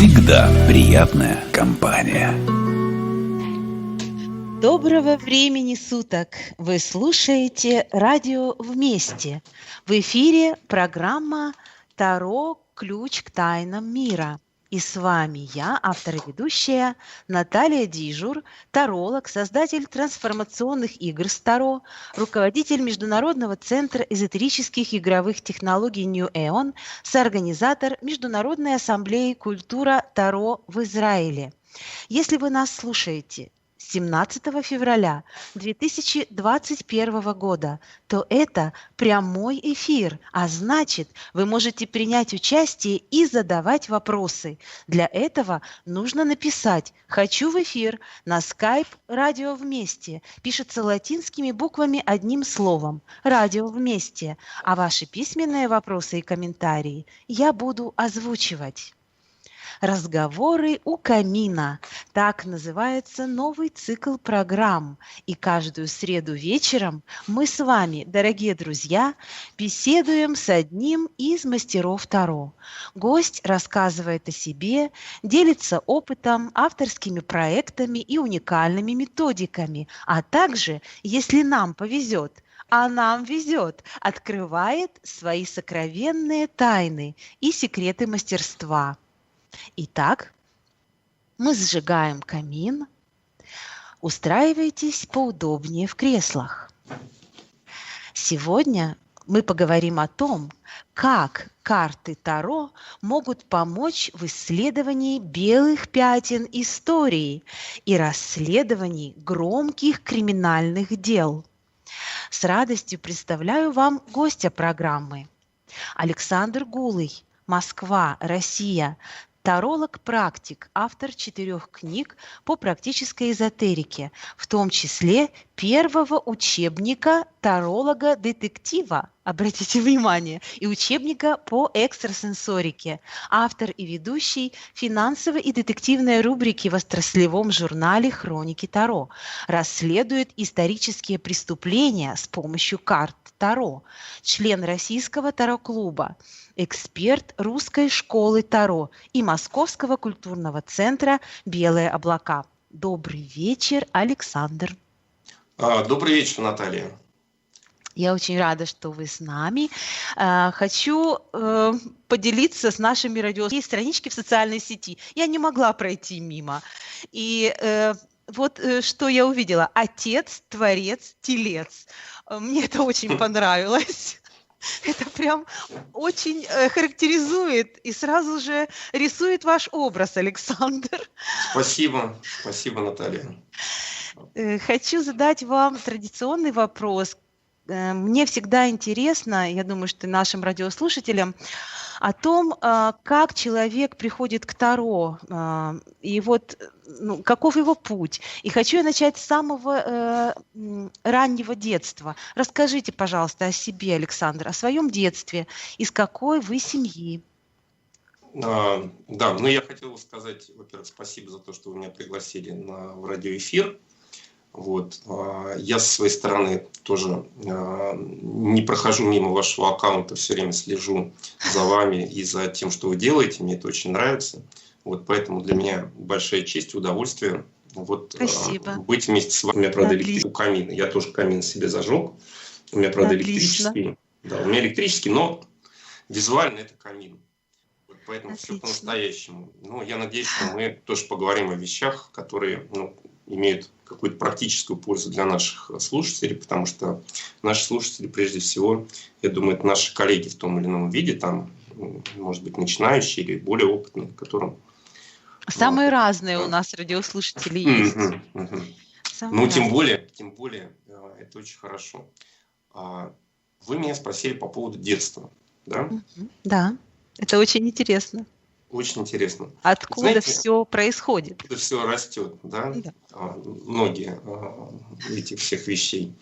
всегда приятная компания. Доброго времени суток! Вы слушаете радио «Вместе». В эфире программа «Таро. Ключ к тайнам мира». И с вами я, автор и ведущая Наталья Дижур, таролог, создатель трансформационных игр с Таро, руководитель Международного центра эзотерических игровых технологий New Aeon, соорганизатор Международной ассамблеи «Культура Таро» в Израиле. Если вы нас слушаете 17 февраля 2021 года, то это прямой эфир, а значит, вы можете принять участие и задавать вопросы. Для этого нужно написать «Хочу в эфир» на Skype «Радио вместе». Пишется латинскими буквами одним словом «Радио вместе», а ваши письменные вопросы и комментарии я буду озвучивать. «Разговоры у камина» – так называется новый цикл программ. И каждую среду вечером мы с вами, дорогие друзья, беседуем с одним из мастеров Таро. Гость рассказывает о себе, делится опытом, авторскими проектами и уникальными методиками, а также, если нам повезет, а нам везет, открывает свои сокровенные тайны и секреты мастерства. Итак, мы сжигаем камин. Устраивайтесь поудобнее в креслах. Сегодня мы поговорим о том, как карты Таро могут помочь в исследовании белых пятен истории и расследовании громких криминальных дел. С радостью представляю вам гостя программы. Александр Гулый, Москва, Россия. Таролог-практик, автор 4 книг по практической эзотерике, в том числе первого учебника таролога-детектива, обратите внимание, и учебника по экстрасенсорике, автор и ведущий финансовой и детективной рубрики в отраслевом журнале «Хроники Таро», расследует исторические преступления с помощью карт Таро, член Российского Таро-клуба, эксперт Русской школы Таро и Московского культурного центра «Белые облака». Добрый вечер, Александр. Добрый вечер, Наталья. Я очень рада, что вы с нами. Хочу поделиться с нашими радиослушателями странички в социальной сети. Я не могла пройти мимо. И вот что я увидела. Отец, творец, телец. Мне это очень понравилось. Это прям очень характеризует и сразу же рисует ваш образ, Александр. Спасибо, Наталья. Хочу задать вам традиционный вопрос. Мне всегда интересно, я думаю, что нашим радиослушателям, о том, как человек приходит к Таро, и вот каков его путь. И хочу я начать с самого раннего детства. Расскажите, пожалуйста, о себе, Александр, о своем детстве, из какой вы семьи. Да, я хотел сказать, во-первых, спасибо за то, что вы меня пригласили в радиоэфир. Вот. Я со своей стороны тоже не прохожу мимо вашего аккаунта, все время слежу за вами и за тем, что вы делаете. Мне это очень нравится. Вот, поэтому для меня большая честь и удовольствие быть вместе с вами. У меня, правда, у камина. Я тоже камин себе зажег. У меня, правда, электрический. Да, у меня электрический, но визуально это камин. Вот, поэтому все по-настоящему. Я надеюсь, что мы тоже поговорим о вещах, которые имеют какую-то практическую пользу для наших слушателей, потому что наши слушатели, прежде всего, я думаю, это наши коллеги в том или ином виде, там, может быть, начинающие или более опытные, которым... Самые разные у нас радиослушатели есть. Тем более, это очень хорошо. Вы меня спросили по поводу детства, да? Да, это очень интересно. Очень интересно. Откуда все происходит? Откуда все растет, да? Многие этих всех вещей.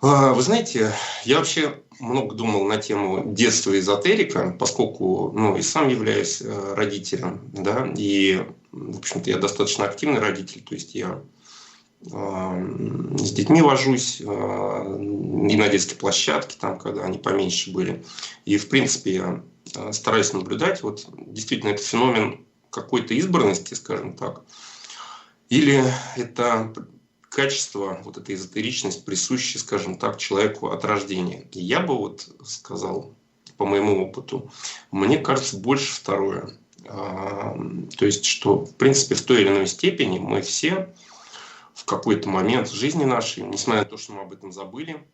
Вы знаете, я вообще много думал на тему детства и эзотерика, поскольку и сам являюсь родителем, да, и, в общем-то, я достаточно активный родитель, то есть я с детьми вожусь и на детской площадке, там, когда они поменьше были. И, в принципе, я стараюсь наблюдать. Вот действительно, этот феномен какой-то избранности, скажем так, или это качество, вот эта эзотеричность, присущая, скажем так, человеку от рождения. И я бы вот сказал, по моему опыту, мне кажется, больше второе. То есть, что, в принципе, в той или иной степени мы все в какой-то момент в жизни нашей, несмотря на то, что мы об этом забыли,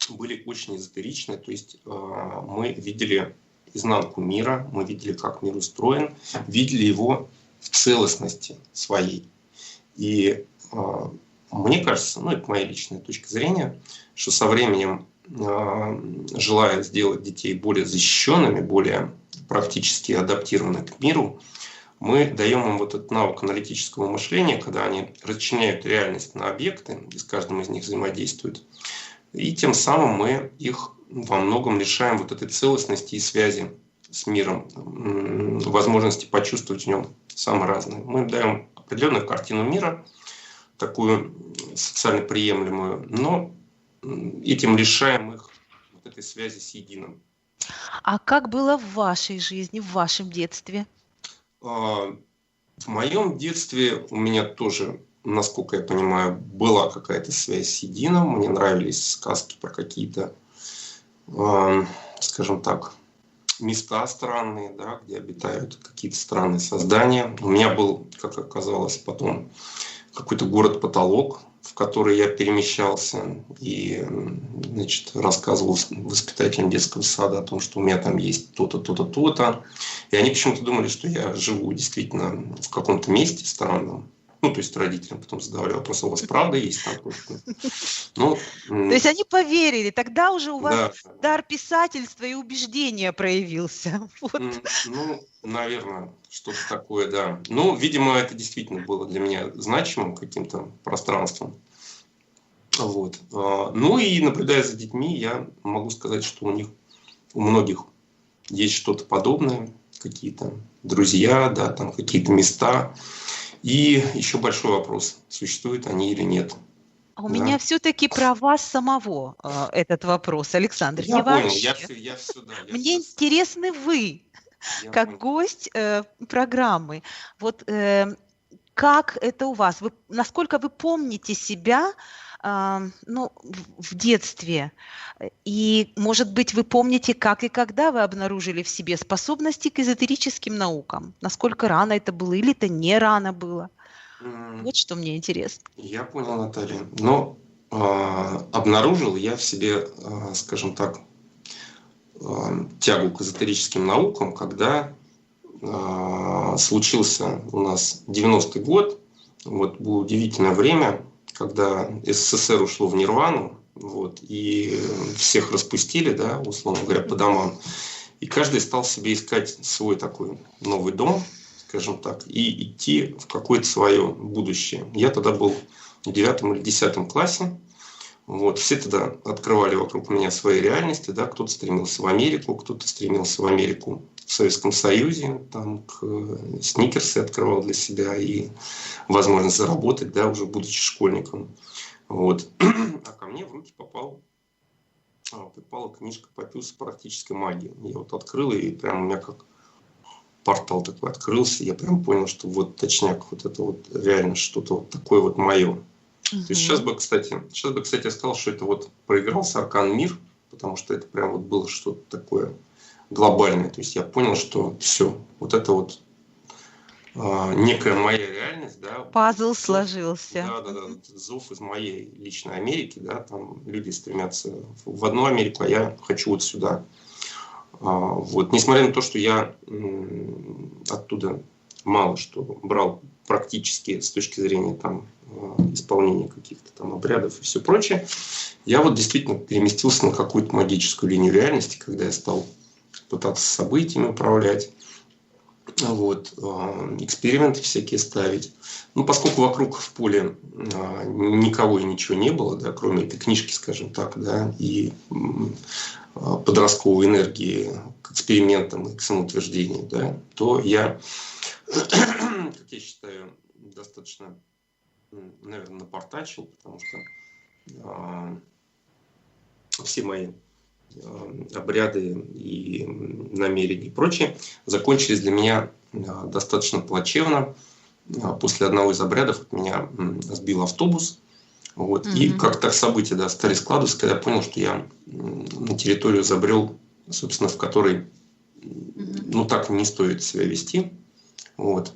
были очень эзотеричны. То есть, мы видели изнанку мира, мы видели, как мир устроен, видели его в целостности своей. И мне кажется, ну это моя личная точка зрения, что со временем, желая сделать детей более защищенными, более практически адаптированными к миру, мы даем им вот этот навык аналитического мышления, когда они расчленяют реальность на объекты, и с каждым из них взаимодействуют. И тем самым мы их во многом лишаем вот этой целостности и связи с миром, возможности почувствовать в нем самое разное. Мы даем определенную картину мира, такую социально приемлемую, но этим лишаем их вот этой связи с единым. А как было в вашей жизни, в вашем детстве? В моем детстве у меня тоже, насколько я понимаю, была какая-то связь с единым. Мне нравились сказки про какие-то, скажем так, места странные, да, где обитают какие-то странные создания. У меня был, как оказалось потом, какой-то город-потолок, в который я перемещался и, значит, рассказывал воспитателям детского сада о том, что у меня там есть то-то, то-то, то-то. И они почему-то думали, что я живу действительно в каком-то месте странном. Ну, то есть родителям потом задавали вопрос, а у вас правда есть там то-то? Ну, То есть они поверили, тогда уже у вас да. дар писательства и убеждения проявился. Вот. Ну, наверное, что-то такое, да. Ну, видимо, это действительно было для меня значимым каким-то пространством. Вот. Ну и наблюдая за детьми, я могу сказать, что у многих есть что-то подобное, какие-то друзья, да, там какие-то места. И еще большой вопрос, существуют они или нет. А у меня все-таки про вас самого этот вопрос, Александр. Я Не понял, вообще. я все, да. Мне интересны вы, как гость программы. Вот как это у вас? Насколько вы помните себя в детстве? И, может быть, вы помните, как и когда вы обнаружили в себе способности к эзотерическим наукам? Насколько рано это было или это не рано было? Вот что мне интересно. Я понял, Наталья. Но обнаружил я в себе, скажем так, тягу к эзотерическим наукам, когда случился у нас 90-й год. Вот было удивительное время, когда СССР ушло в нирвану, вот, и всех распустили, да, условно говоря, по домам. И каждый стал себе искать свой такой новый дом, скажем так, и идти в какое-то свое будущее. Я тогда был в 9 или 10 классе. Вот, все тогда открывали вокруг меня свои реальности, да, кто-то стремился в Америку, кто-то стремился в Америку в Советском Союзе, там сникерсы открывал для себя и возможность заработать, да, уже будучи школьником. Вот. А ко мне в руки попала книжка Папиуса «Практическая магия». Я вот открыл, и прям у меня как портал такой открылся, я прям понял, что вот точняк, вот это вот реально что-то вот такое вот мое. То есть сейчас бы, кстати, я сказал, что это вот проигрался аркан мир, потому что это прям вот было что-то такое глобальное. То есть я понял, что все, вот это вот некая моя реальность, да. Пазл сложился. Да. Зов из моей личной Америки, да, там люди стремятся в одну Америку, а я хочу вот сюда. Вот, несмотря на то, что я оттуда мало что брал практически с точки зрения там исполнения каких-то там обрядов и все прочее, я вот действительно переместился на какую-то магическую линию реальности, когда я стал пытаться событиями управлять, вот, эксперименты всякие ставить. Ну, поскольку вокруг в поле никого и ничего не было, да, кроме этой книжки, скажем так, да, и подростковой энергии к экспериментам и к самоутверждению, да, то я, как я считаю, достаточно, наверное, напортачил, потому что все мои обряды и намерения и прочее закончились для меня достаточно плачевно. После одного из обрядов меня сбил автобус. Вот. И как так события, да, стали складываться, когда я понял, что я на территорию забрел, собственно, в которой ну, так не стоит себя вести. Вот.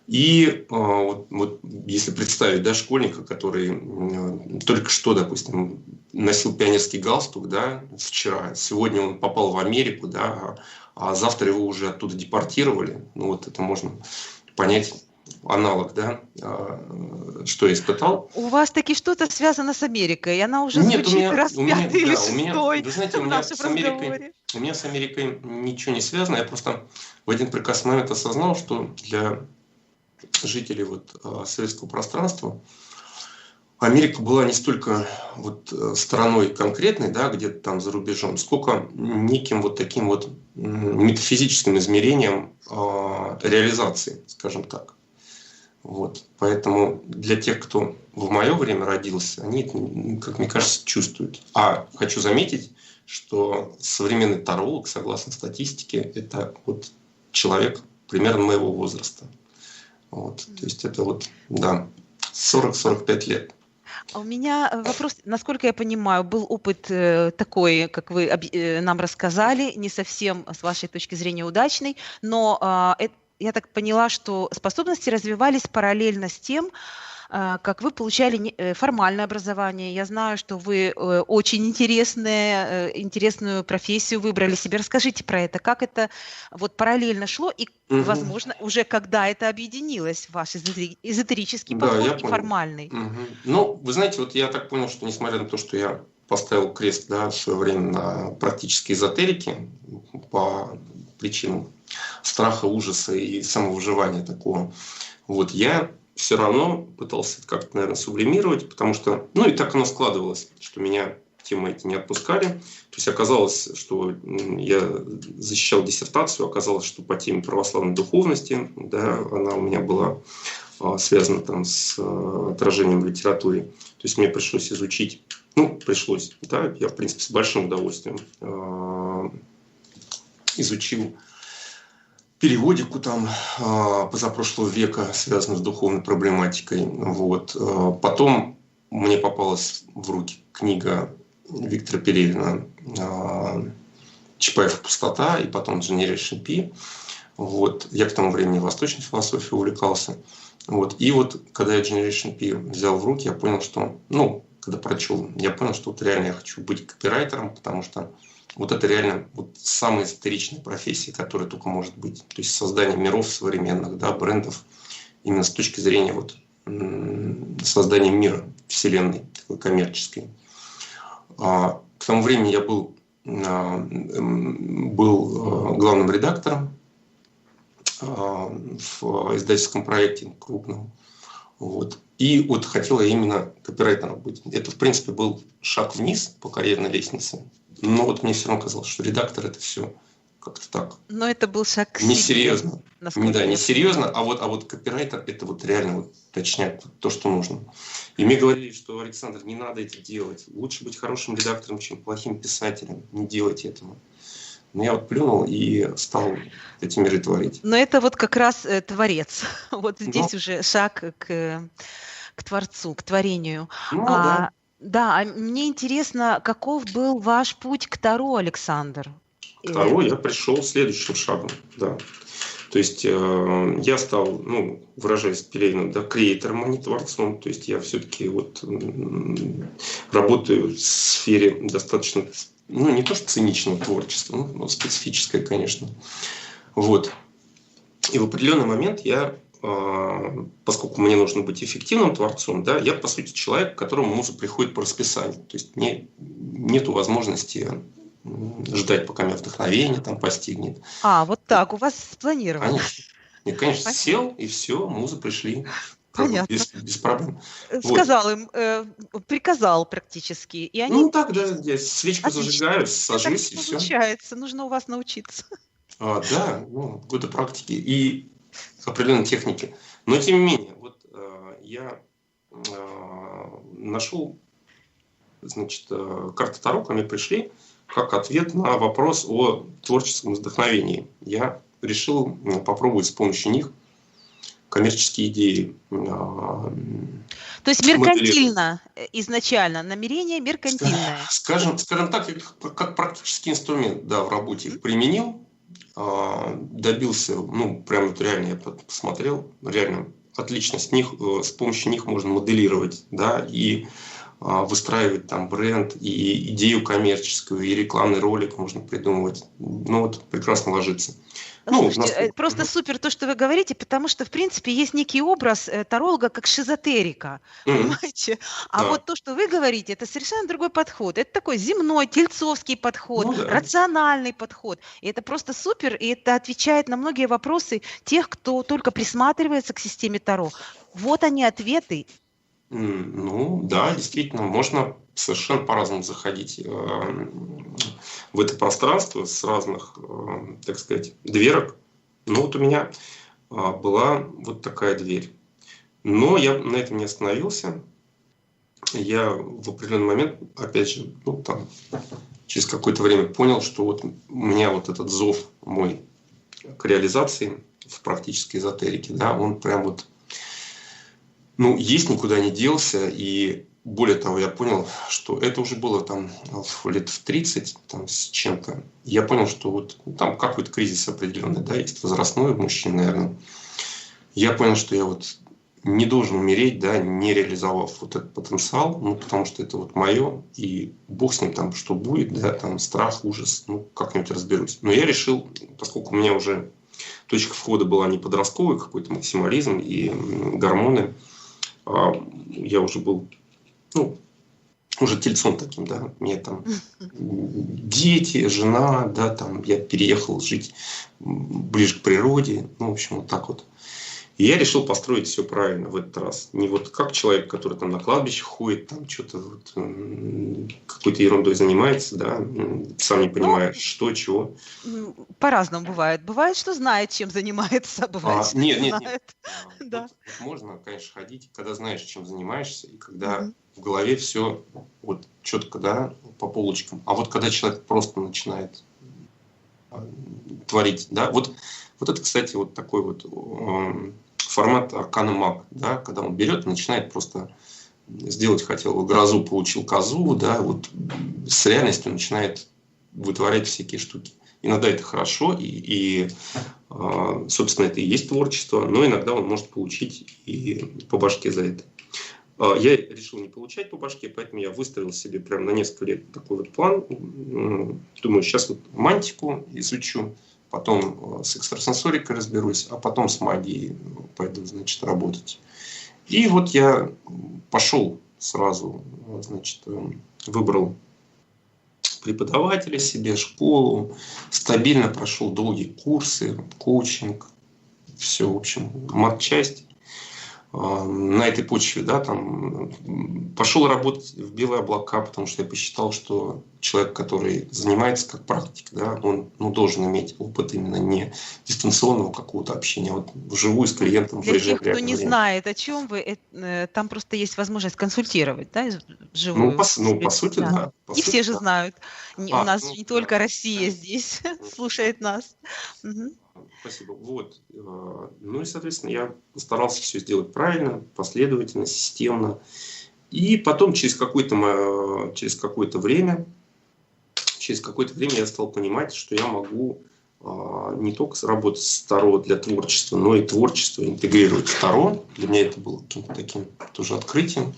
И вот если представить, да, школьника, который только что, допустим, носил пионерский галстук, да, вчера, сегодня он попал в Америку, да, а завтра его уже оттуда депортировали, ну вот это можно понять, аналог, да, что я испытал. У вас таки что-то связано с Америкой, и она уже Нет, звучит раз пятый или да, шестой вы знаете, в нашем разговоре. у меня с Америкой ничего не связано. Я просто в один прекрасный момент осознал, что для жителей вот советского пространства Америка была не столько вот страной конкретной, да, где-то там за рубежом, сколько неким вот таким вот метафизическим измерением реализации, скажем так. Вот. Поэтому для тех, кто в мое время родился, они это, как мне кажется, чувствуют. А хочу заметить, что современный таролог, согласно статистике, это вот человек примерно моего возраста. Вот. То есть это вот, да, 40-45 лет. А у меня вопрос, насколько я понимаю, был опыт такой, как вы нам рассказали, не совсем с вашей точки зрения удачный, но я так поняла, что способности развивались параллельно с тем, как вы получали формальное образование. Я знаю, что вы очень интересную профессию выбрали себе. Расскажите про это, как это вот параллельно шло и, возможно, уже когда это объединилось, ваш эзотерический подход и формальный. Ну, вы знаете, вот я так понял, что несмотря на то, что я поставил крест, да, в свое время на практической эзотерике по причинам страха, ужаса и самовыживания такого, вот я все равно пытался это как-то, наверное, сублимировать, потому что, ну и так оно складывалось, что меня темы эти не отпускали. То есть оказалось, что я защищал диссертацию, оказалось, что по теме православной духовности, да, она у меня была связана там с отражением в литературе. То есть мне пришлось изучить, да, я, в принципе, с большим удовольствием изучил периодику там позапрошлого века, связанную с духовной проблематикой. Вот. Потом мне попалась в руки книга Виктора Пелевина «Чапаев и пустота», и потом «Generation P». Вот. Я к тому времени восточной философией увлекался. Вот. И вот когда я Generation P взял в руки, я понял, что, когда прочел, я понял, что вот реально я хочу быть копирайтером, потому что вот это реально вот самая эзотеричная профессия, которая только может быть. То есть создание миров современных, да, брендов, именно с точки зрения вот создания мира, вселенной, такой коммерческой. К тому времени я был главным редактором в издательском проекте крупном. Вот. И вот хотел я именно копирайтером быть. Это, в принципе, был шаг вниз по карьерной лестнице. Но вот мне все равно казалось, что редактор это все как-то так. Но это был шаг несерьезно. Да, несерьезно, а вот копирайтер это вот реально вот точняк, то, что нужно. И мне говорили, что, Александр, не надо это делать. Лучше быть хорошим редактором, чем плохим писателем. Не делайте этого. Но я вот плюнул и стал эти миры творить. Но это вот как раз творец. Вот здесь уже шаг к творцу, к творению. Да. Да, а мне интересно, каков был ваш путь к Таро, Александр? К Таро я пришел следующим шагом, да. То есть я стал, выражаясь Пелевиным, да, креатором, а не творцом. То есть я все-таки вот работаю в сфере достаточно, не то что циничного творчества, но специфическое, конечно. Вот. И в определенный момент я, поскольку мне нужно быть эффективным творцом, да, я, по сути, человек, к которому муза приходит по расписанию. То есть нету возможности ждать, пока меня вдохновение там постигнет. Вот так, у вас спланировано. Конечно, сел, и все, музы пришли. Понятно. Без проблем. Сказал им, приказал практически. И они... да, я свечку зажигаю, сажусь, и все. Получается, нужно у вас научиться. Да, годы практики и определенной техники. Но тем не менее, вот я нашел, карты Таро ко мне пришли как ответ на вопрос о творческом вдохновении. Я решил попробовать с помощью них коммерческие идеи. То есть меркантильно изначально, намерение меркантильное. Скажем так, я как практический инструмент, да, в работе их применил, добился, прям вот реально я посмотрел, реально отлично с помощью них можно моделировать, да, и выстраивать там бренд, и идею коммерческую, и рекламный ролик можно придумывать. Вот прекрасно ложится. Слушайте, просто супер то, что вы говорите, потому что, в принципе, есть некий образ таролога как шизотерика, понимаете? А вот то, что вы говорите, это совершенно другой подход. Это такой земной, тельцовский подход, рациональный подход. И это просто супер, и это отвечает на многие вопросы тех, кто только присматривается к системе Таро. Вот они ответы. Да, действительно, можно совершенно по-разному заходить в это пространство с разных, так сказать, дверок. Вот у меня была вот такая дверь. Но я на этом не остановился. Я в определенный момент, опять же, через какое-то время понял, что вот у меня вот этот зов мой к реализации в практической эзотерике, да, он прям вот есть, никуда не делся, и более того, я понял, что это уже было там лет в 30 с чем-то. Я понял, что вот там какой-то кризис определенный, да, есть возрастной у мужчин, наверное. Я понял, что я вот не должен умереть, да, не реализовав вот этот потенциал, потому что это вот мое, и бог с ним там, что будет, да, там страх, ужас, как-нибудь разберусь. Но я решил, поскольку у меня уже точка входа была не подростковый какой-то максимализм и гормоны, я уже был, уже тельцом таким, да, у меня там дети, жена, да, там я переехал жить ближе к природе, в общем, вот так вот. И я решил построить все правильно в этот раз. Не вот как человек, который там на кладбище ходит, там что-то какой-то ерундой занимается, да, сам не понимая, что, чего. По-разному бывает. Бывает, что знает, чем занимается, бывает, что не знает. Да. Вот можно, конечно, ходить, когда знаешь, чем занимаешься, и когда в голове все вот четко, да, по полочкам. А вот когда человек просто начинает творить, да, вот это, кстати, вот такой вот формат аркана маг, да, когда он берет и начинает просто сделать, хотел грозу, получил козу, да, вот с реальностью начинает вытворять всякие штуки. Иногда это хорошо, и собственно, это и есть творчество, но иногда он может получить и по башке за это. Я решил не получать по башке, поэтому я выстроил себе прям на несколько лет такой вот план. Думаю, сейчас вот мантику изучу, потом с экстрасенсорикой разберусь, а потом с магией пойду, значит, работать. И вот я пошел сразу, значит, выбрал преподавателя себе, школу, стабильно прошел долгие курсы, коучинг, все, в общем, матчасть. На этой почве, да, там пошел работать в белые облака, потому что я посчитал, что человек, который занимается как практик, да, он должен иметь опыт именно не дистанционного какого-то общения, а вот вживую с клиентом. Для тех, кто не знает, о чем вы, там просто есть возможность консультировать, да, вживую. По сути, да. Не все же знают. У нас не только Россия здесь слушает нас. Спасибо. Вот. И, соответственно, я постарался все сделать правильно, последовательно, системно. И потом через какое-то время я стал понимать, что я могу не только работать с Таро для творчества, но и творчество интегрировать в Таро. Для меня это было каким-то таким тоже открытием.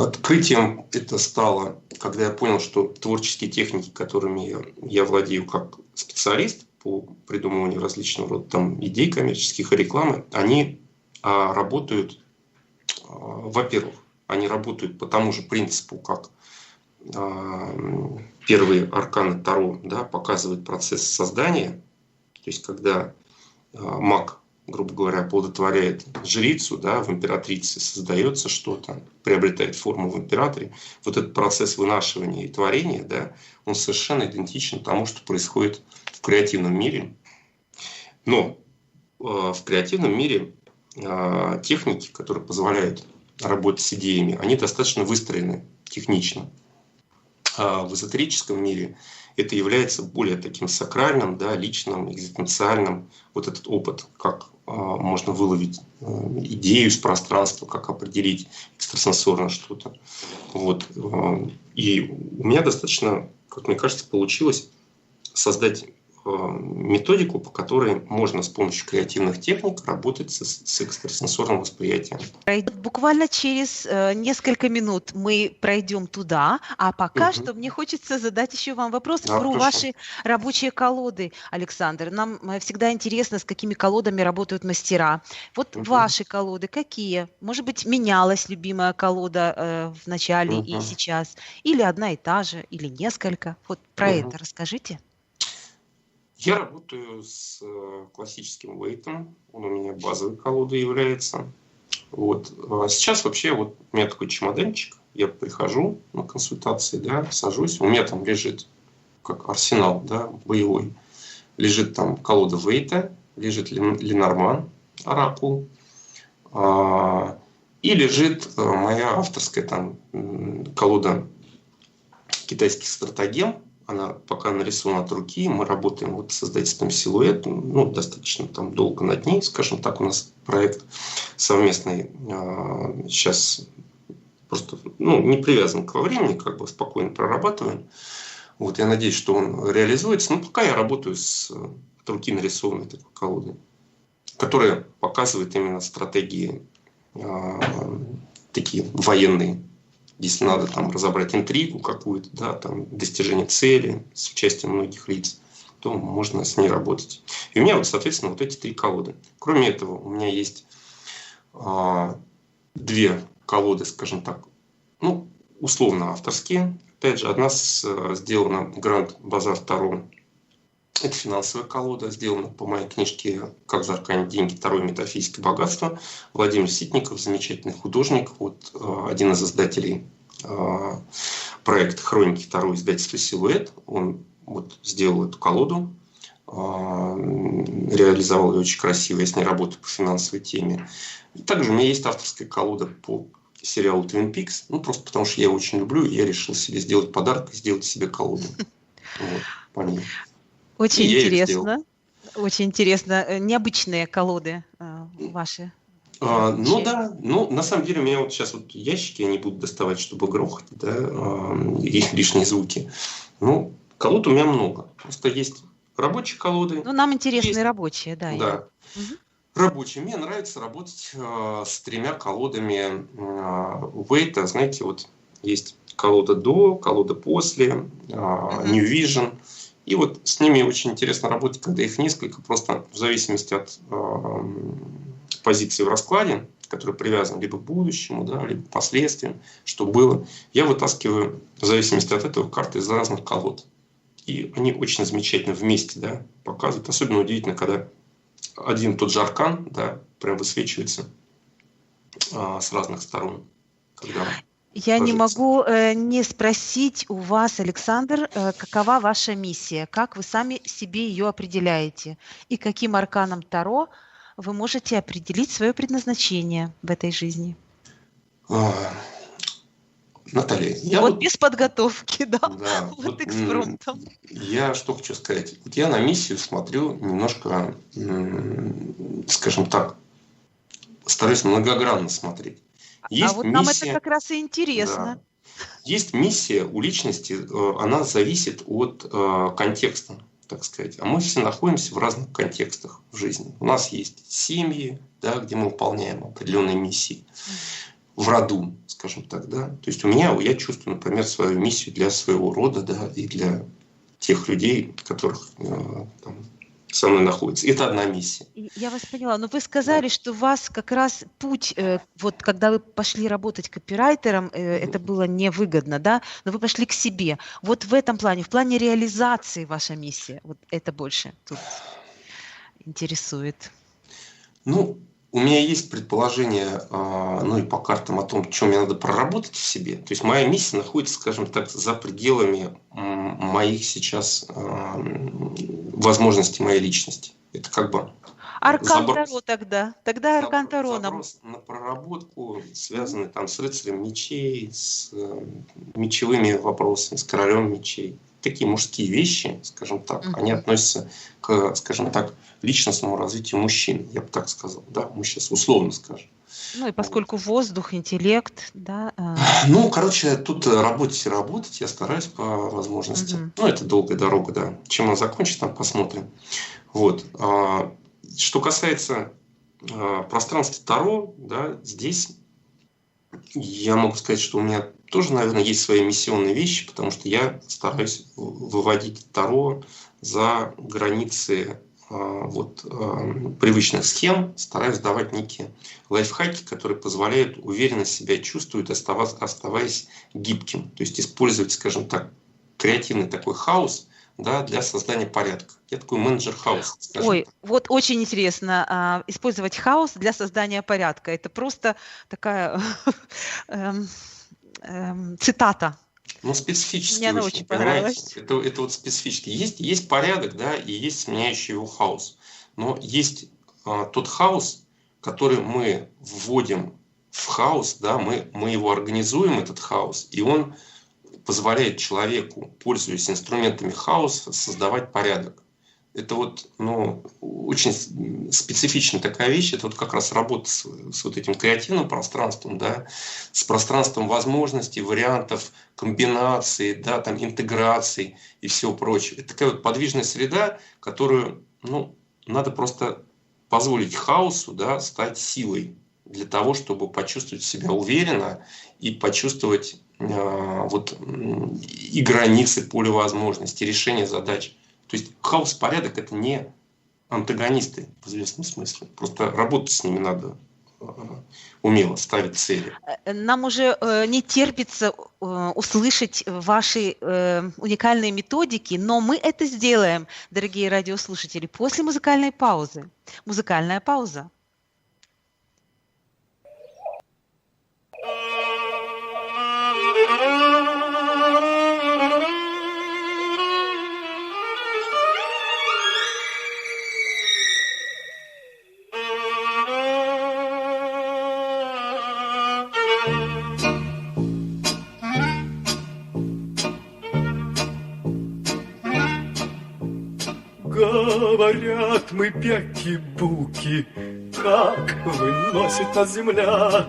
Открытием это стало, когда я понял, что творческие техники, которыми я владею как специалист по придумыванию различного рода там идей коммерческих и рекламы, они работают, во-первых, они работают по тому же принципу, как первые арканы Таро, да, показывают процесс создания, то есть когда маг, грубо говоря, оплодотворяет жрицу, да, в императрице создается что-то, приобретает форму в императоре. Вот этот процесс вынашивания и творения, да, он совершенно идентичен тому, что происходит в креативном мире. Но в креативном мире техники, которые позволяют работать с идеями, они достаточно выстроены технично. А в эзотерическом мире это является более таким сакральным, да, личным, экзистенциальным. Вот этот опыт, как можно выловить идею из пространства, как определить экстрасенсорно что-то. Вот. И у меня достаточно, как мне кажется, получилось создать методику, по которой можно с помощью креативных техник работать с экстрасенсорным восприятием. Буквально через несколько минут мы пройдем туда, а пока что мне хочется задать еще вам вопрос про хорошо. ваши рабочие колоды, Александр. Нам всегда интересно, с какими колодами работают мастера. Вот ваши колоды какие? Может быть, менялась любимая колода в начале и сейчас? Или одна и та же, или несколько? Вот про это расскажите. Я работаю с классическим вейтом, он у меня базовой колодой является. Вот. А сейчас вообще вот у меня такой чемоданчик, я прихожу на консультации, да, сажусь, у меня там лежит как арсенал, да, боевой, лежит там колода вейта, лежит Ленорман, оракул, и лежит моя авторская там колода китайских стратегем. Она пока нарисована от руки, мы работаем вот с издательством «Силуэт», ну, достаточно там долго над ней, скажем так, у нас проект совместный, сейчас просто, ну, не привязан к времени, как бы спокойно прорабатываем. Вот, я надеюсь, что он реализуется, но пока я работаю с от руки нарисованной такой колодой, которая показывает именно стратегии такие военные. Если надо там разобрать интригу какую-то, да, там достижение цели с участием многих лиц, то можно с ней работать. И у меня вот, соответственно, вот эти 3 колоды. Кроме этого, у меня есть 2 колоды, скажем так, ну, условно авторские. Опять же, одна сделана Гранд Базар Таро. Это финансовая колода, сделана по моей книжке «Как заарканить деньги. Таро и метафизика богатства». Владимир Ситников, замечательный художник, вот, один из издателей проекта «Хроники Таро», издательства «Силуэт». Он вот сделал эту колоду, реализовал ее очень красиво. Я с ней работаю по финансовой теме. И также у меня есть авторская колода по сериалу «Твин Пикс». Ну, просто потому что я его очень люблю, и я решил себе сделать подарок и сделать себе колоду. Вот, по ней. Очень интересно. Очень интересно. Необычные колоды ваши. Ну да, ну на самом деле у меня вот сейчас вот ящики, они будут доставать, чтобы грохать, да, и лишние звуки. Ну, колод у меня много. Просто есть рабочие колоды. Ну, нам интересны рабочие, да. Да. Рабочие. Мне нравится работать с 3 колодами Вейта. Знаете, вот есть колода до, колода после, New Vision. И вот с ними очень интересно работать, когда их несколько, просто в зависимости от позиции в раскладе, которая привязана либо к будущему, да, либо к последствиям, что было, я вытаскиваю в зависимости от этого карты из разных колод. И они очень замечательно вместе, да, показывают. Особенно удивительно, когда один и тот же аркан, да, прям высвечивается с разных сторон. Когда я не могу не спросить у вас, Александр, какова ваша миссия, как вы сами себе ее определяете и каким арканом Таро вы можете определить свое предназначение в этой жизни. Наталья, я вот без подготовки, да, вот экспромтом. Я что хочу сказать. Вот я на миссию смотрю немножко, скажем так, стараюсь многогранно смотреть. Есть вот миссия, нам это как раз и интересно. Да. Есть миссия у личности, она зависит от контекста, так сказать. А мы все находимся в разных контекстах в жизни. У нас есть семьи, да, где мы выполняем определенные миссии. В роду, скажем так, да. То есть у меня, я чувствую, например, свою миссию для своего рода, да, и для тех людей, которых там со мной находятся. Это одна миссия. Я вас поняла. Но вы сказали, что у вас как раз путь, вот когда вы пошли работать копирайтером, это было невыгодно, да? Но вы пошли к себе. Вот в этом плане, в плане реализации ваша миссия, вот это больше тут интересует. Ну, у меня есть предположение, ну и по картам о том, что мне надо проработать в себе. То есть моя миссия находится, скажем так, за пределами моих сейчас возможностей моей личности. Это как бы Аркан заброс. Таро тогда. Тогда Аркан Таро нам. Запрос на проработку, связанный там с рыцарем мечей, с мечевыми вопросами, с королем мечей. Такие мужские вещи, скажем так, они относятся к, скажем так, личностному развитию мужчин, я бы так сказал, да, мы сейчас условно скажем. Ну и поскольку воздух, интеллект, да. Ну, короче, тут работать, я стараюсь по возможности. Ну, это долгая дорога, да. Чем он закончит, там посмотрим. Вот. Что касается пространства Таро, да, здесь я могу сказать, что у меня тоже, наверное, есть свои миссионные вещи, потому что я стараюсь выводить Таро за границы привычных схем, стараюсь давать некие лайфхаки, которые позволяют уверенно себя чувствовать, оставаясь гибким. То есть использовать, скажем так, креативный такой хаос, да, для создания порядка. Я такой менеджер хаоса. Ой, так. Вот очень интересно использовать хаос для создания порядка. Это просто такая цитата. Ну, специфически. Мне она очень понравилась. Это вот специфически. Есть порядок, да, и есть сменяющий его хаос. Но есть тот хаос, который мы вводим в хаос, да, мы его организуем, этот хаос, и он позволяет человеку, пользуясь инструментами хаоса, создавать порядок. Это вот, очень специфичная такая вещь. Это вот как раз работа с вот этим креативным пространством, да, с пространством возможностей, вариантов, комбинаций, да, там, интеграций и всего прочего. Это такая вот подвижная среда, которую, надо просто позволить хаосу, да, стать силой для того, чтобы почувствовать себя уверенно и почувствовать и границы, поле возможностей, решение задач. То есть хаос и порядок — это не антагонисты в известном смысле. Просто работать с ними надо умело, ставить цели. Нам уже не терпится услышать ваши уникальные методики, но мы это сделаем, дорогие радиослушатели, после музыкальной паузы. Музыкальная пауза. Говорят, мы пяки-буки, как выносит нас земля.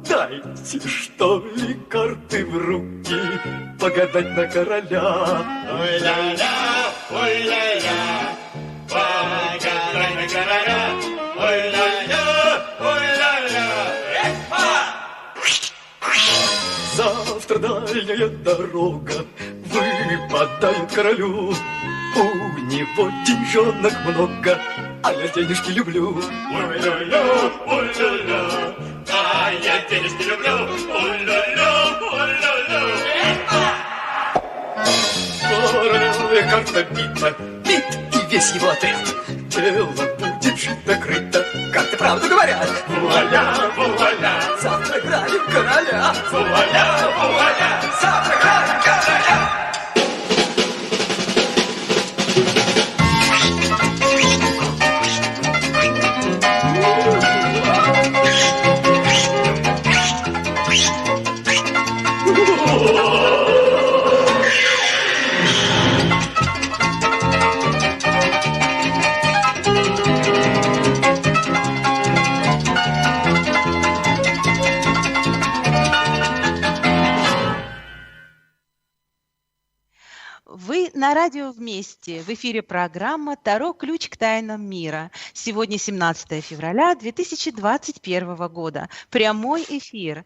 Дайте, что ли, карты в руки, погадать на короля. Ой-ля-ля, ой-ля-ля, погадай на короля. Ой-ля-ля, ой-ля-ля, Завтра дальняя дорога выпадает королю. У него деньжонок много, а я денежки люблю. Ой-ля-ля, ой-ля-ля, а я денежки люблю. Ой-ля-ля, ой-ля-ля. Короля карта бита, бит и весь его отряд. Дело будет шито-крыто, карты правду говорят. Вуаля, вуаля, Завтра играем короля. вуаля, вуаля, Завтра играем короля. Вы на радио «Вместе». В эфире программа «Таро. Ключ к тайнам мира». Сегодня 17 февраля 2021 года. Прямой эфир.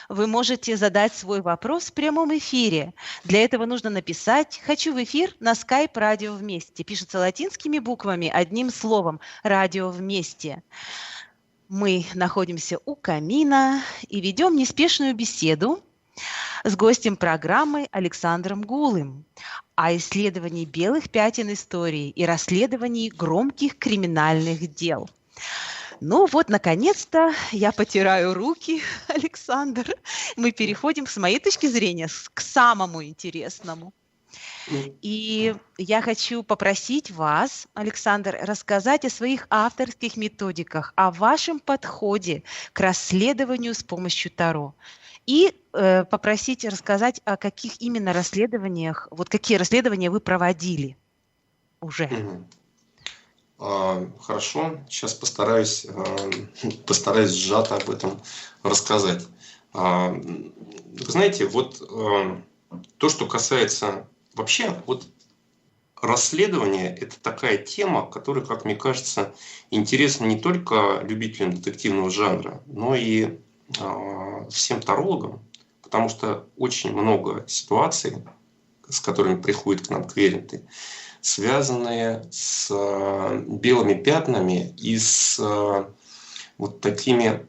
Вы можете задать свой вопрос в прямом эфире. Для этого нужно написать «Хочу в эфир» на skype «Радио Вместе». Пишется латинскими буквами, одним словом «Радио Вместе». Мы находимся у камина и ведем неспешную беседу с гостем программы Александром Гулым о исследовании белых пятен истории и расследовании громких криминальных дел. Ну вот, наконец-то я потираю руки, Александр. Мы переходим, с моей точки зрения, к самому интересному. И я хочу попросить вас, Александр, рассказать о своих авторских методиках, о вашем подходе к расследованию с помощью Таро. И попросить рассказать, о каких именно расследованиях, вот какие расследования вы проводили уже. Хорошо, сейчас постараюсь сжато об этом рассказать. Вы знаете, вот то, что касается вообще, вот расследование – это такая тема, которая, как мне кажется, интересна не только любителям детективного жанра, но и всем тарологам, потому что очень много ситуаций, с которыми приходят к нам клиенты, связанные с белыми пятнами и с вот такими,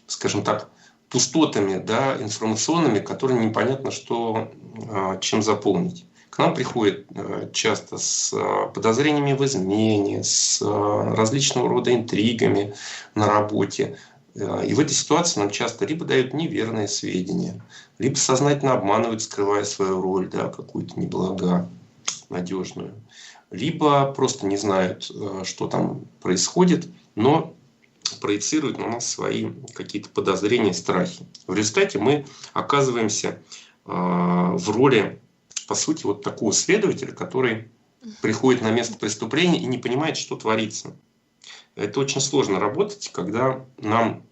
скажем так, пустотами, да, информационными, которые непонятно, чем заполнить. К нам приходят часто с подозрениями в измене, с различного рода интригами на работе. И в этой ситуации нам часто либо дают неверные сведения, либо сознательно обманывают, скрывая свою роль, да, какую-то неблагонадежную, либо просто не знают, что там происходит, но проецируют на нас свои какие-то подозрения, страхи. В результате мы оказываемся в роли, по сути, вот такого следователя, который приходит на место преступления и не понимает, что творится. Это очень сложно работать, когда нам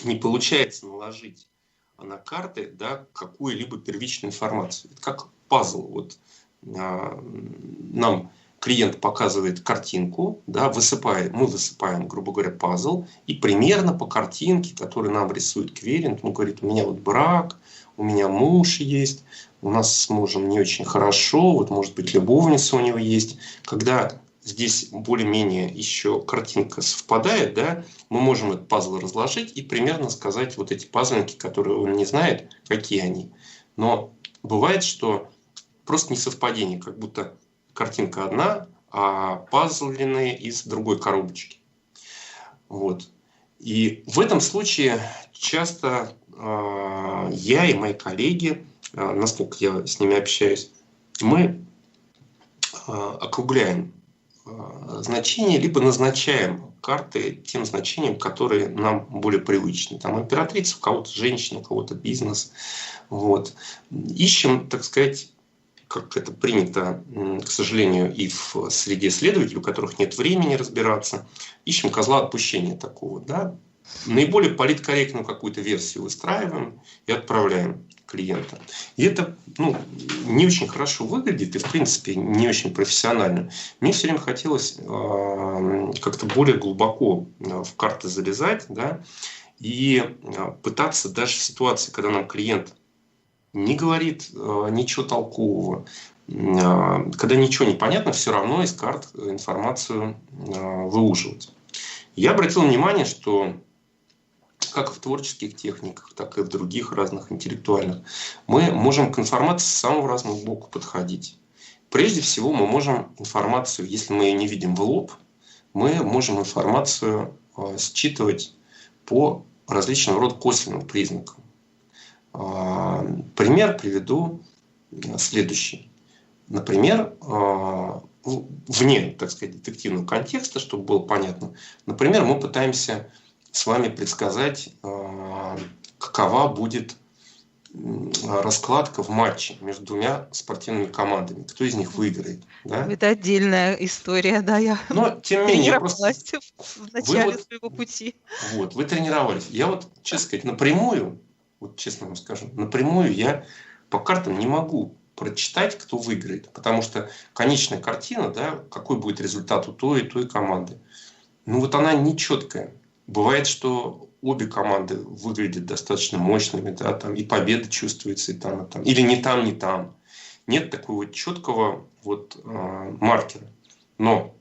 не получается наложить на карты, да, какую-либо первичную информацию. Это как пазл. Вот, нам клиент показывает картинку, да, мы высыпаем, грубо говоря, пазл, и примерно по картинке, которую нам рисует клиент, он говорит: у меня вот брак, у меня муж есть, у нас с мужем не очень хорошо, вот может быть любовница у него есть. Когда здесь более-менее еще картинка совпадает, да, мы можем этот пазл разложить и примерно сказать вот эти пазлинки, которые он не знает, какие они. Но бывает, что просто несовпадение, как будто картинка одна, а пазлины из другой коробочки. Вот. И в этом случае часто я и мои коллеги, насколько я с ними общаюсь, мы округляем значения, либо назначаем карты тем значениям, которые нам более привычны. Там императрица, у кого-то женщина, у кого-то бизнес. Вот. Ищем, так сказать, как это принято, к сожалению, и в среде следователей, у которых нет времени разбираться, ищем козла отпущения такого. Да? Наиболее политкорректную какую-то версию выстраиваем и отправляем клиента. И это не очень хорошо выглядит и, в принципе, не очень профессионально. Мне все время хотелось как-то более глубоко в карты залезать, да, и пытаться даже в ситуации, когда нам клиент не говорит ничего толкового, когда ничего не понятно, все равно из карт информацию выуживать. Я обратил внимание, что как в творческих техниках, так и в других разных интеллектуальных, мы можем к информации с самого разного боку подходить. Прежде всего, мы можем информацию, если мы ее не видим в лоб, мы можем информацию считывать по различного рода косвенным признакам. Пример приведу следующий. Например, вне, так сказать, детективного контекста, чтобы было понятно. Например, мы пытаемся с вами предсказать, какова будет раскладка в матче между двумя спортивными командами. Кто из них выиграет. Да? Это отдельная история, да, я тренировалась в начале своего пути. Вот, вы тренировались. Я вот, честно сказать, напрямую, вот честно вам скажу, напрямую я по картам не могу прочитать, кто выиграет. Потому что конечная картина, да, какой будет результат у той и той команды, вот она нечеткая. Бывает, что обе команды выглядят достаточно мощными, да, там и победа чувствуется и там, или не там, не там. Нет такого четкого маркера. Но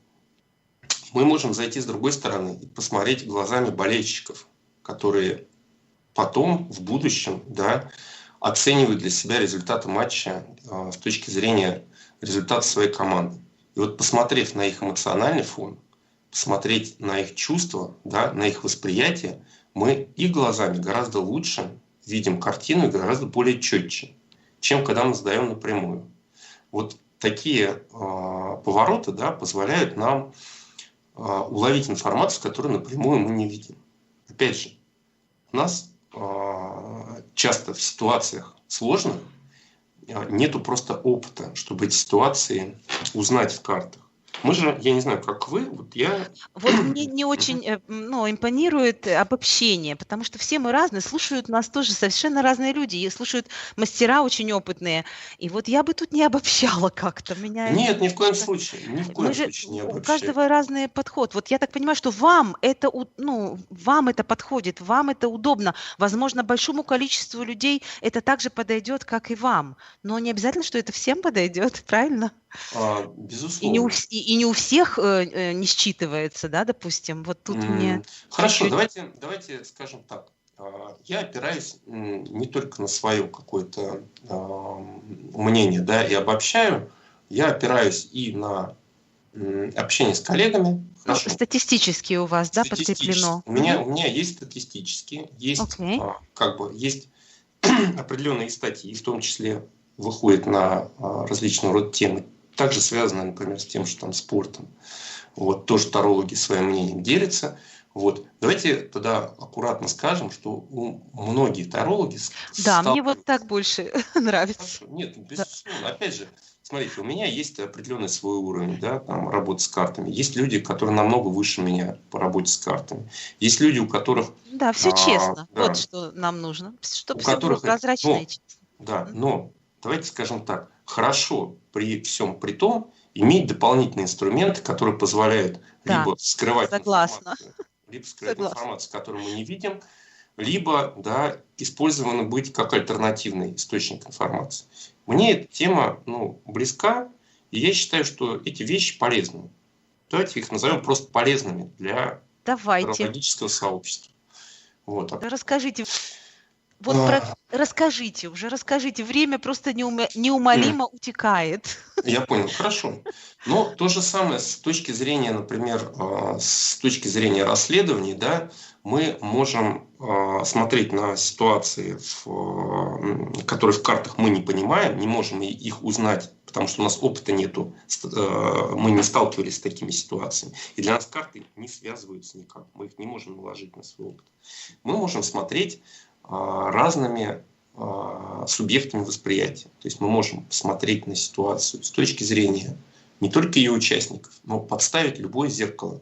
мы можем зайти с другой стороны и посмотреть глазами болельщиков, которые потом, в будущем, да, оценивают для себя результаты матча с точки зрения результата своей команды. И вот посмотрев на их эмоциональный фон, посмотреть на их чувства, да, на их восприятие, мы их глазами гораздо лучше видим картину и гораздо более четче, чем когда мы задаем напрямую. Вот такие повороты, да, позволяют нам уловить информацию, которую напрямую мы не видим. Опять же, у нас часто в ситуациях сложных нету просто опыта, чтобы эти ситуации узнать в картах. Мы же, я не знаю, как вы, вот я... Вот мне не очень импонирует обобщение, потому что все мы разные, слушают нас тоже совершенно разные люди, и слушают мастера очень опытные. И вот я бы тут не обобщала как-то. Нет, ни в коем случае, ни в коем Мы же, случае не у обобщаю. каждого разный подход. Вот я так понимаю, что вам это, вам это подходит, вам это удобно. Возможно, большому количеству людей это также подойдет, как и вам. Но не обязательно, что это всем подойдет, правильно? Безусловно. И не у всех не считывается, да, допустим. Вот тут мне... Хорошо, чуть-чуть- давайте скажем так. Я опираюсь не только на свое какое-то мнение, да, и обобщаю. Я опираюсь и на общение с коллегами. Хорошо. Статистически у вас, да, подкреплено? У меня есть статистические, есть, Окей. есть определенные статьи, в том числе выходят на различного рода темы, также связанные, например, с тем, что там спортом. Вот тоже тарологи своим мнением делятся. Вот. Давайте тогда аккуратно скажем, что многие тарологи... Да, мне вот так больше нравится. Хорошо. Нет, безусловно. Опять же, смотрите, у меня есть определенный свой уровень, да, там, работы с картами. Есть люди, которые намного выше меня по работе с картами. Есть люди, у которых... Да, все честно. да. Вот что нам нужно. Чтобы У все было которых это- прозрачно и честно. Да, но давайте скажем так, хорошо при всем при том иметь дополнительные инструменты, которые позволяют Да, либо скрывать согласна. информацию, Согласна. которую мы не видим, либо использованы быть как альтернативный источник информации. Мне эта тема близка, и я считаю, что эти вещи полезны. Давайте их назовем просто полезными для Давайте. тарологического сообщества. Вот. Расскажите. Расскажите, время просто неумолимо утекает. Я понял, хорошо. Но то же самое с точки зрения, например, с точки зрения расследований, да, мы можем смотреть на ситуации, которые в картах мы не понимаем, не можем их узнать, потому что у нас опыта нету, мы не сталкивались с такими ситуациями. И для нас карты не связываются никак, мы их не можем наложить на свой опыт. Мы можем смотреть разными субъектами восприятия. То есть мы можем посмотреть на ситуацию с точки зрения не только ее участников, но подставить любое зеркало,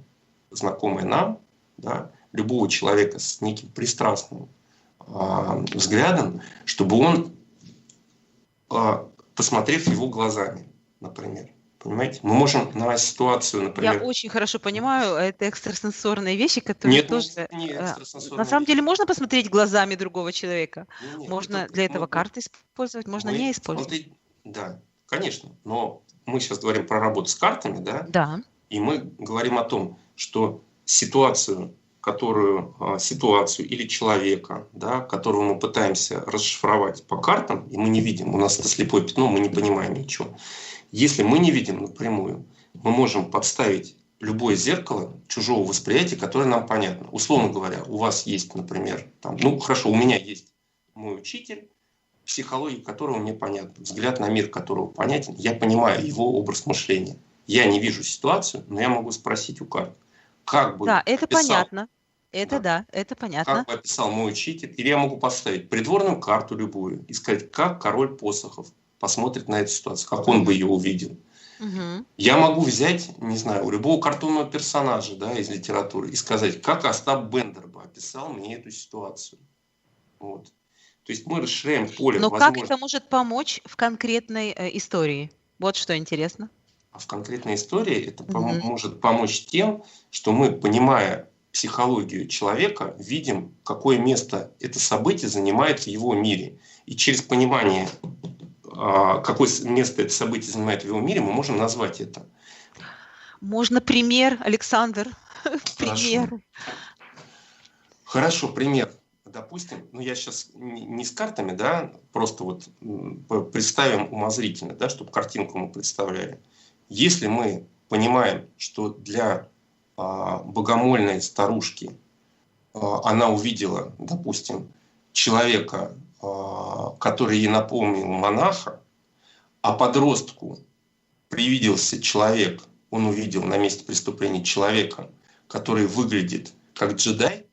знакомое нам, да, любого человека с неким пристрастным взглядом, чтобы он, посмотрев его глазами, например, понимаете, мы можем на ситуацию, например... Я очень хорошо понимаю, это экстрасенсорные вещи, которые Нет, тоже... не экстрасенсорные На самом вещи. деле можно посмотреть глазами другого человека. Нет, Можно для этого карты использовать, можно не использовать. Да, конечно. Но мы сейчас говорим про работу с картами, да? Да. И мы говорим о том, что ситуацию или человека, да, которого мы пытаемся расшифровать по картам, и мы не видим, у нас это слепое пятно, мы не понимаем ничего. Если мы не видим напрямую, мы можем подставить любое зеркало чужого восприятия, которое нам понятно. Условно говоря, у вас есть, например, у меня есть мой учитель, психология которого мне понятна, взгляд на мир которого понятен, я понимаю его образ мышления. Я не вижу ситуацию, но я могу спросить у карт, как бы Да, это описал, понятно. Это понятно. как бы описал мой учитель, или я могу поставить придворную карту любую и сказать, как король посохов посмотрит на эту ситуацию, как он бы ее увидел. Мгм. Я могу взять, не знаю, у любого картонного персонажа, да, из литературы и сказать, как Остап Бендер бы описал мне эту ситуацию. Вот. То есть мы расширяем поле Но как возможностей. это может помочь в конкретной истории? Вот что интересно. А в конкретной истории это Мгм. может помочь тем, что мы, понимая психологию человека, видим, какое место это событие занимает в его мире. И через понимание, какое место это событие занимает в его мире, мы можем назвать это. Можно пример, Александр? Пример. Хорошо, пример. Допустим, я сейчас не с картами, да, просто вот представим умозрительно, да, чтобы картинку мы представляли. Если мы понимаем, что для богомольной старушки она увидела, допустим, человека, который ей напомнил монаха, а подростку привиделся человек, он увидел на месте преступления человека, который выглядит как джедай,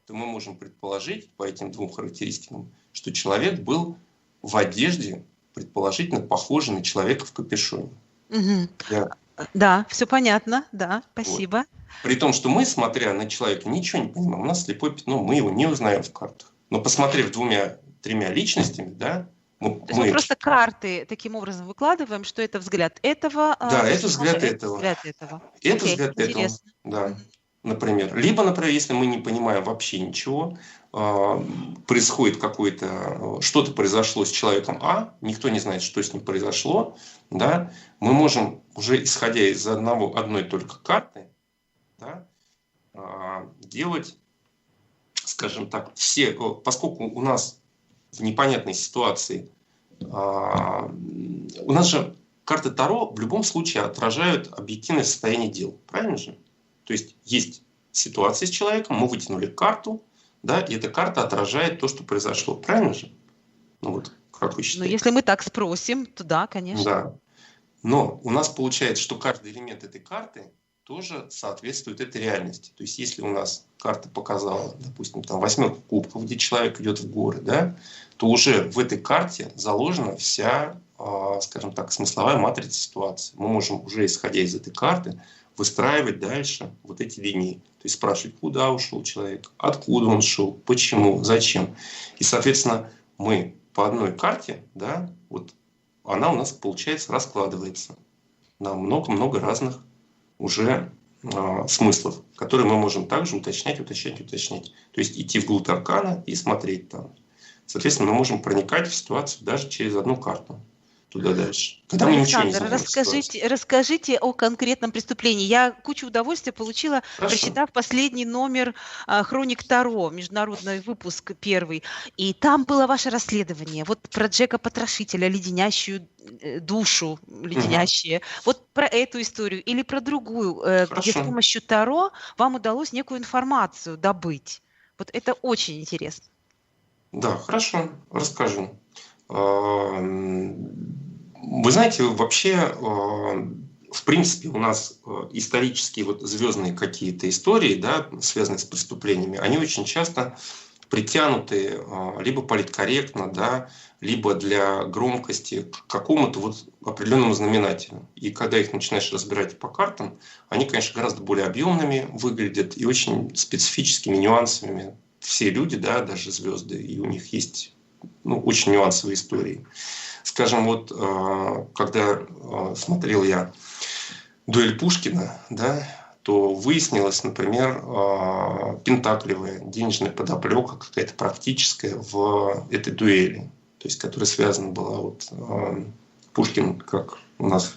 то мы можем предположить по этим двум характеристикам, что человек был в одежде, предположительно похожей на человека в капюшоне. Мгм. Я- Да, все понятно, да, спасибо. При том, что мы, смотря на человека, ничего не понимаем. У нас слепое пятно, мы его не узнаем в картах. Но посмотрев 2-3 личностями, да, То есть мы просто карты таким образом выкладываем, что это взгляд этого, Да, это персонажа, взгляд этого. взгляд этого. это Окей, взгляд этого, интересно. да, например. Либо, например, если мы не понимаем вообще ничего, происходит какое-то, что-то произошло с человеком А, никто не знает, что с ним произошло, да, мы можем уже исходя из одной только карты, да, делать, скажем так, все, поскольку у нас в непонятной ситуации, у нас же карты Таро в любом случае отражают объективное состояние дел, правильно же? То есть есть ситуация с человеком, мы вытянули карту, да, и эта карта отражает то, что произошло, правильно же? Ну вот, как вы Но считаете? если мы так спросим, то да, конечно. Да. Но у нас получается, что каждый элемент этой карты тоже соответствует этой реальности. То есть если у нас карта показала, допустим, там 8 кубков, где человек идет в горы, да, то уже в этой карте заложена вся, скажем так, смысловая матрица ситуации. Мы можем уже, исходя из этой карты, выстраивать дальше вот эти линии. То есть спрашивать, куда ушел человек, откуда он шел, почему, зачем. И, соответственно, мы по одной карте, да, вот она у нас, получается, раскладывается на много-много разных уже смыслов, которые мы можем также уточнять. То есть идти вглубь аркана и смотреть там. Соответственно, мы можем проникать в ситуацию даже через одну карту. Туда дальше. Когда мы ничего не Александр, знаем. расскажите о конкретном преступлении. Я кучу удовольствия получила, Хорошо. прочитав последний номер «Хроник Таро», международный выпуск первый. И там было ваше расследование. Вот про Джека Потрошителя, леденящую душу, леденящие. Вот про эту историю или про другую, где с Хорошо. помощью Таро вам удалось некую информацию добыть. Вот это очень интересно. Да, хорошо, расскажу. Вы знаете, вообще, в принципе, у нас исторические вот звездные какие-то истории, да, связанные с преступлениями, они очень часто притянуты либо политкорректно, да, либо для громкости к какому-то вот определенному знаменателю. И когда их начинаешь разбирать по картам, они, конечно, гораздо более объемными выглядят и очень специфическими нюансами. Все люди, да, даже звезды, и у них есть очень нюансовые истории. Скажем, вот когда смотрел я «Дуэль Пушкина», да, то выяснилось, например, пентаклевая денежная подоплека какая-то практическая в этой дуэли, то есть которая связана была вот Пушкин, как у нас.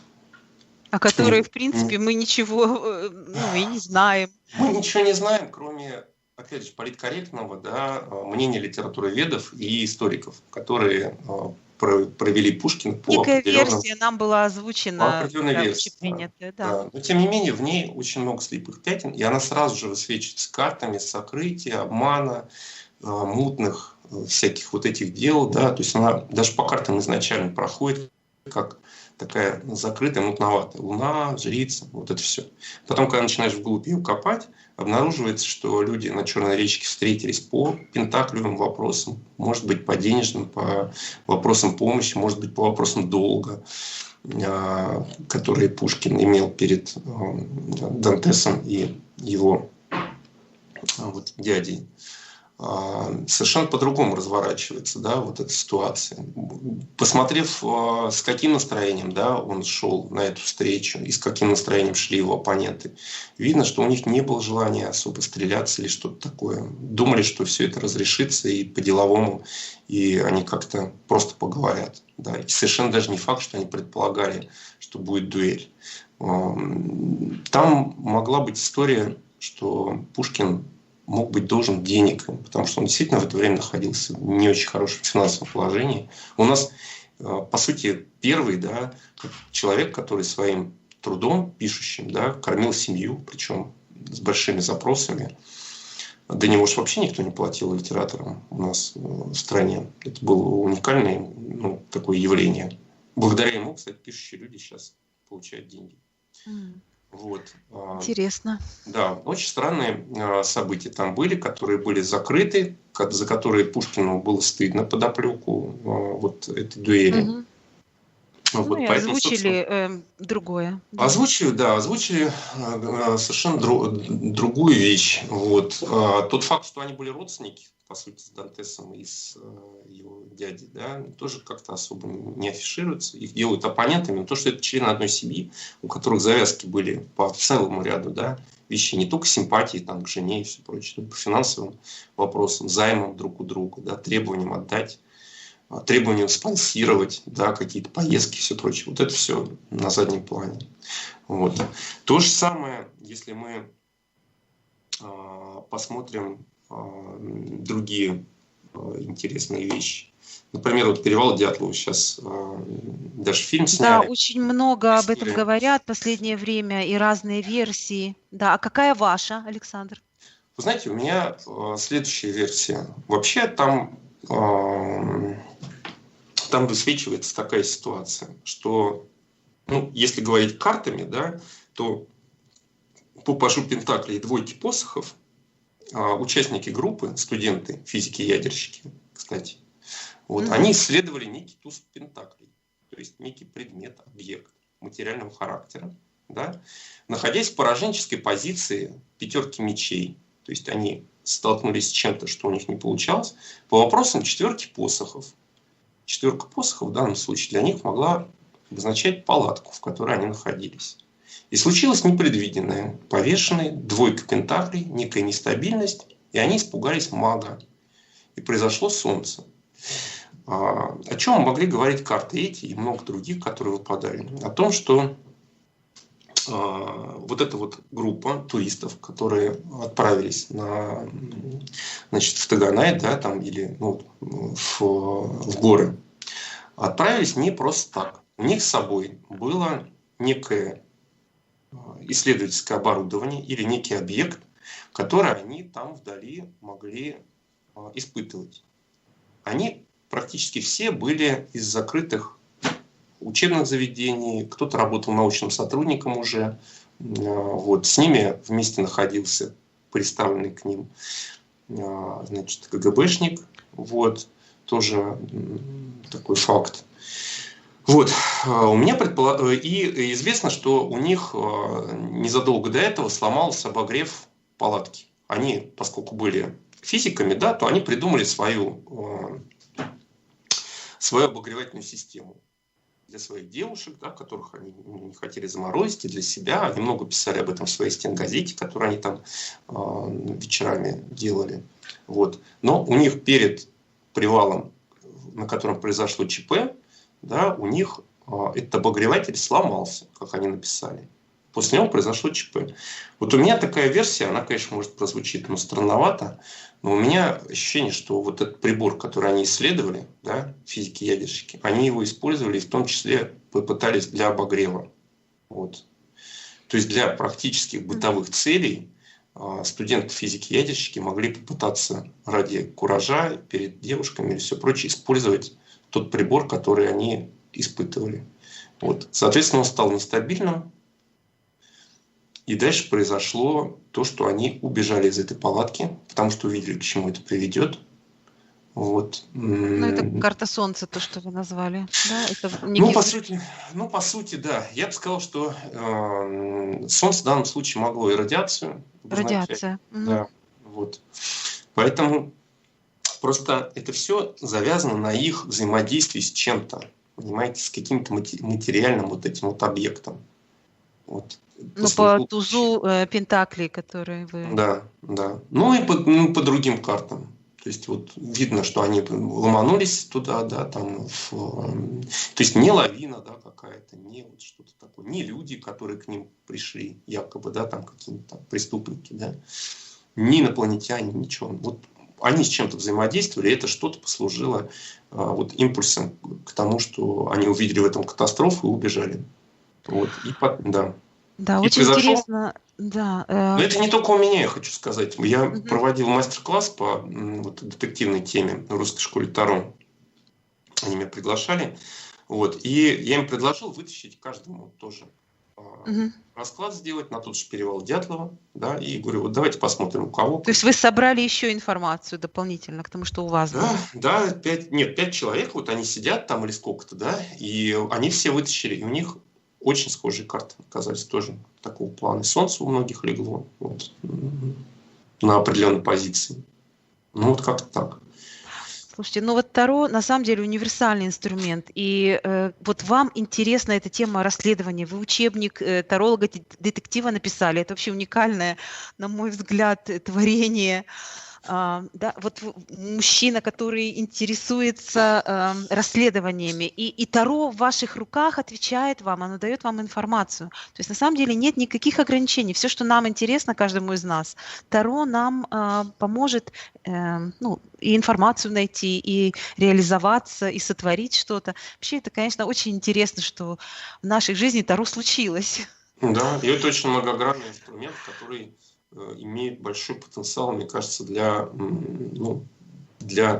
О которой, в принципе, мы ничего и не знаем. Мы ничего не знаем, кроме, опять же, политкорректного, да, мнения литературоведов и историков, которые провели Пушкина по Некая определенным... версия нам была озвучена, версии, общепринятая, да. Да. Но тем не менее в ней очень много слепых пятен, и она сразу же высвечивается картами сокрытия, обмана, мутных всяких вот этих дел, да, то есть она даже по картам изначально проходит как такая закрытая, мутноватая. Луна, жрица, вот это все. Потом, когда начинаешь вглубь ее копать, обнаруживается, что люди на Черной речке встретились по пентаклевым вопросам, может быть, по денежным, по вопросам помощи, может быть, по вопросам долга, которые Пушкин имел перед Дантесом и его дядей. Совершенно по-другому разворачивается, да, вот эта ситуация. Посмотрев, с каким настроением, да, он шел на эту встречу и с каким настроением шли его оппоненты, видно, что у них не было желания особо стреляться или что-то такое. Думали, что все это разрешится и по-деловому, и они как-то просто поговорят. Да. И совершенно даже не факт, что они предполагали, что будет дуэль. Там могла быть история, что Пушкин мог быть должен денег, потому что он действительно в это время находился в не очень хорошем финансовом положении. У нас, по сути, первый, да, человек, который своим трудом, пишущим, да, кормил семью, причем с большими запросами. До него же вообще никто не платил литераторам у нас в стране. Это было уникальное такое явление. благодаря ему, кстати, пишущие люди сейчас получают деньги. Вот. Интересно. Да, очень странные события там были, которые были закрыты, за которые Пушкину было стыдно подоплеку вот этой дуэли. Мгм. Вот, Ну и поэтому, озвучили другое. Да. Озвучили совершенно другую вещь. Вот. Тот факт, что они были родственники, по сути, с Дантесом и с его дядей, да, тоже как-то особо не афишируется. Их делают оппонентами. Но то, что это члены одной семьи, у которых завязки были по целому ряду, да, вещей, не только симпатии там, к жене и все прочее, но и по финансовым вопросам, займам друг у друга, да, требованиям отдать, требованием спонсировать, да, какие-то поездки и все прочее. Вот это все на заднем плане. Вот. То же самое, если мы посмотрим другие интересные вещи. Например, вот «Перевал Дятлова» сейчас даже фильм сняли. Да, очень много об этом говорят в последнее время и разные версии. Да, а какая ваша, Александр? Вы знаете, у меня следующая версия. Вообще там высвечивается такая ситуация, что, ну, если говорить картами, да, то по пажу Пентакля и двойке посохов участники группы, студенты, физики-ядерщики, кстати, вот, они исследовали некий туз Пентаклей, то есть некий предмет, объект материального характера, да, находясь в пораженческой позиции пятерки мечей. То есть они столкнулись с чем-то, что у них не получалось, по вопросам четверки посохов. Четверка посохов в данном случае для них могла обозначать палатку, в которой они находились. И случилось непредвиденное. Повешенная двойка пентаклей, некая нестабильность, и они испугались мага. И произошло солнце. О чем могли говорить карты эти и много других, которые выпадали? О том, что вот эта вот группа туристов, которые отправились в Таганай, да, там, или в горы, отправились не просто так. У них с собой было некое исследовательское оборудование или некий объект, который они там вдали могли испытывать. Они практически все были из закрытых учебных заведений, кто-то работал научным сотрудником уже, вот, с ними вместе находился представленный к ним, значит, КГБшник, вот, тоже такой факт. Вот, у меня и известно, что у них незадолго до этого сломался обогрев палатки. Они, поскольку были физиками, да, то они придумали свою обогревательную систему для своих девушек, да, которых они не хотели заморозить, и для себя. Они много писали об этом в своей стенгазете, которую они там вечерами делали. Вот. Но у них перед привалом, на котором произошло ЧП, да, у них этот обогреватель сломался, как они написали. После него произошло ЧП. Вот у меня такая версия, она, конечно, может прозвучить странновато, но у меня ощущение, что вот этот прибор, который они исследовали, да, физики-ядерщики, они его использовали и в том числе попытались для обогрева. Вот. То есть для практических бытовых целей студенты физики-ядерщики могли попытаться ради куража перед девушками или все прочее использовать тот прибор, который они испытывали. Вот. Соответственно, он стал нестабильным. И дальше произошло то, что они убежали из этой палатки, потому что увидели, к чему это приведет. Вот. Ну, это карта Солнца, то, что вы назвали. Да? Это по сути, да. Я бы сказал, что Солнце в данном случае могло и радиацию обозначать. Радиация. Да, вот. Поэтому просто это все завязано на их взаимодействии с чем-то. Понимаете, с каким-то материальным вот этим вот объектом. Вот. Ну, по тузу Пентаклей, которые вы... Да, да. Ну и по другим картам. То есть вот видно, что они ломанулись туда, да, там, то есть не лавина, да, какая-то, не вот что-то такое, не люди, которые к ним пришли, якобы, да, там какие-то там преступники, да, не инопланетяне, ничего. Вот они с чем-то взаимодействовали, и это что-то послужило вот импульсом к тому, что они увидели в этом катастрофу и убежали. Вот, да. Да, И очень интересно. Да, но это не только у меня, я хочу сказать. Я проводил мастер-класс по вот, детективной теме в Русской школе Таро. Они меня приглашали. Вот. И я им предложил вытащить каждому тоже Мгм. расклад сделать на тот же перевал Дятлова, да, и говорю, вот давайте посмотрим, у кого. То есть вы собрали еще информацию дополнительно к тому, что у вас было? Да, 5 человек, вот они сидят там или сколько-то, да, и они все вытащили, и у них очень схожие карты оказались тоже такого плана. И солнце у многих легло вот, на определенной позиции. Ну, вот как-то так. Слушайте, ну вот Таро на самом деле универсальный инструмент, и вот вам интересна эта тема расследования. Вы учебник таролога-детектива написали. Это вообще уникальное, на мой взгляд, творение. Да, вот мужчина, который интересуется расследованиями, и Таро в ваших руках отвечает вам, оно дает вам информацию. То есть на самом деле нет никаких ограничений. Все, что нам интересно, каждому из нас, Таро нам поможет и информацию найти, и реализоваться, и сотворить что-то. Вообще это, конечно, очень интересно, что в нашей жизни Таро случилось. Да, и это очень многогранный инструмент, который имеет большой потенциал, мне кажется, для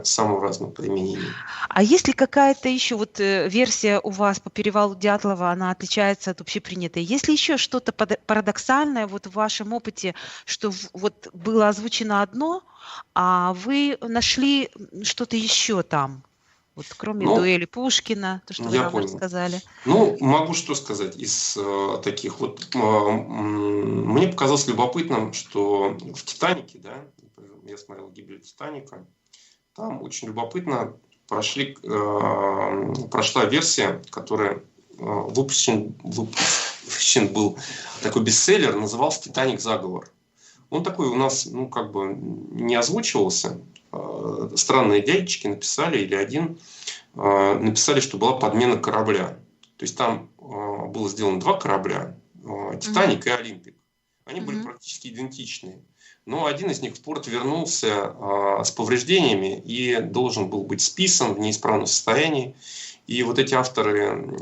самого разного применения. А есть ли какая-то еще версия у вас по перевалу Дятлова, она отличается от общепринятой? Есть ли еще что-то парадоксальное в вашем опыте, что вот было озвучено одно, а вы нашли что-то еще там? Вот кроме дуэли Пушкина, то, что вы нам рассказали. Ну, могу что сказать из таких вот. Мне показалось любопытным, что в «Титанике», да, я смотрел «Гибель Титаника», там очень любопытно прошла версия, которая выпущен был такой бестселлер, назывался «Титаник. Заговор». Он такой у нас, не озвучивался. Странные дядечки написали, или один, написали, что была подмена корабля. То есть там было сделано 2 корабля, «Титаник» и «Олимпик». Они были практически идентичные. Но один из них в порт вернулся с повреждениями и должен был быть списан в неисправном состоянии. И вот эти авторы